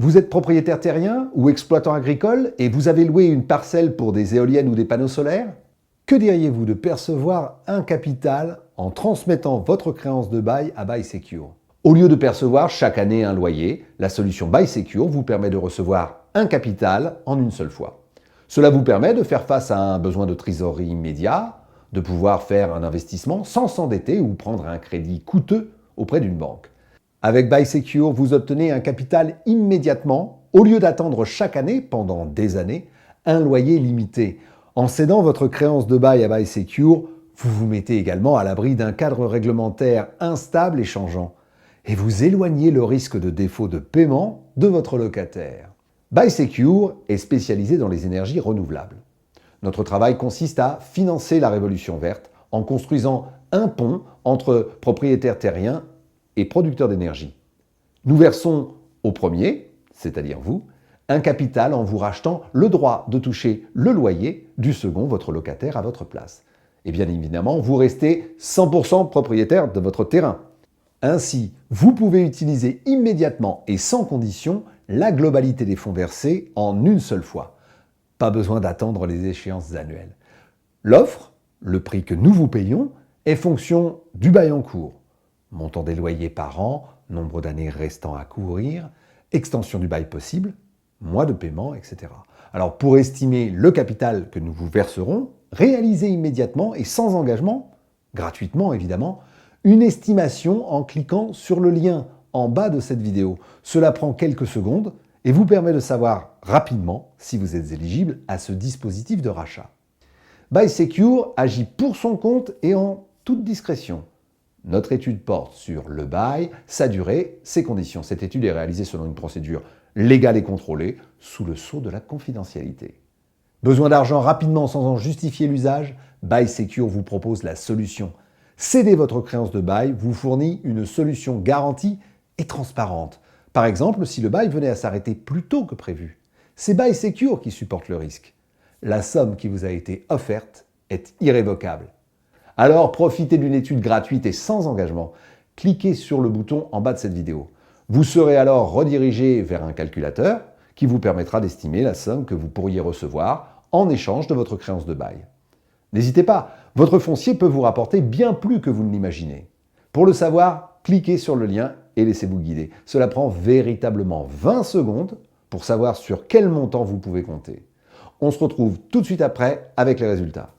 Vous êtes propriétaire terrien ou exploitant agricole et vous avez loué une parcelle pour des éoliennes ou des panneaux solaires? Que diriez-vous de percevoir un capital en transmettant votre créance de bail à BuySecure? Au lieu de percevoir chaque année un loyer, la solution BuySecure vous permet de recevoir un capital en une seule fois. Cela vous permet de faire face à un besoin de trésorerie immédiat, de pouvoir faire un investissement sans s'endetter ou prendre un crédit coûteux auprès d'une banque. Avec BuySecure, vous obtenez un capital immédiatement, au lieu d'attendre chaque année, pendant des années, un loyer limité. En cédant votre créance de bail à BuySecure, vous vous mettez également à l'abri d'un cadre réglementaire instable et changeant. Et vous éloignez le risque de défaut de paiement de votre locataire. BuySecure est spécialisé dans les énergies renouvelables. Notre travail consiste à financer la révolution verte en construisant un pont entre propriétaires terriens et producteurs d'énergie. Nous versons au premier, c'est-à-dire vous, un capital en vous rachetant le droit de toucher le loyer du second, votre locataire, à votre place. Et bien évidemment, vous restez 100% propriétaire de votre terrain. Ainsi, vous pouvez utiliser immédiatement et sans condition la globalité des fonds versés en une seule fois. Pas besoin d'attendre les échéances annuelles. L'offre, le prix que nous vous payons, est fonction du bail en cours. Montant des loyers par an, nombre d'années restant à courir, extension du bail possible, mois de paiement, etc. Alors pour estimer le capital que nous vous verserons, réalisez immédiatement et sans engagement, gratuitement évidemment, une estimation en cliquant sur le lien en bas de cette vidéo. Cela prend quelques secondes et vous permet de savoir rapidement si vous êtes éligible à ce dispositif de rachat. BuySecure agit pour son compte et en toute discrétion. Notre étude porte sur le bail, sa durée, ses conditions. Cette étude est réalisée selon une procédure légale et contrôlée, sous le sceau de la confidentialité. Besoin d'argent rapidement sans en justifier l'usage? BuySecure vous propose la solution. Céder votre créance de bail vous fournit une solution garantie et transparente. Par exemple, si le bail venait à s'arrêter plus tôt que prévu, c'est BuySecure qui supporte le risque. La somme qui vous a été offerte est irrévocable. Alors profitez d'une étude gratuite et sans engagement. Cliquez sur le bouton en bas de cette vidéo. Vous serez alors redirigé vers un calculateur qui vous permettra d'estimer la somme que vous pourriez recevoir en échange de votre créance de bail. N'hésitez pas, votre foncier peut vous rapporter bien plus que vous ne l'imaginez. Pour le savoir, cliquez sur le lien et laissez-vous guider. Cela prend véritablement 20 secondes pour savoir sur quel montant vous pouvez compter. On se retrouve tout de suite après avec les résultats.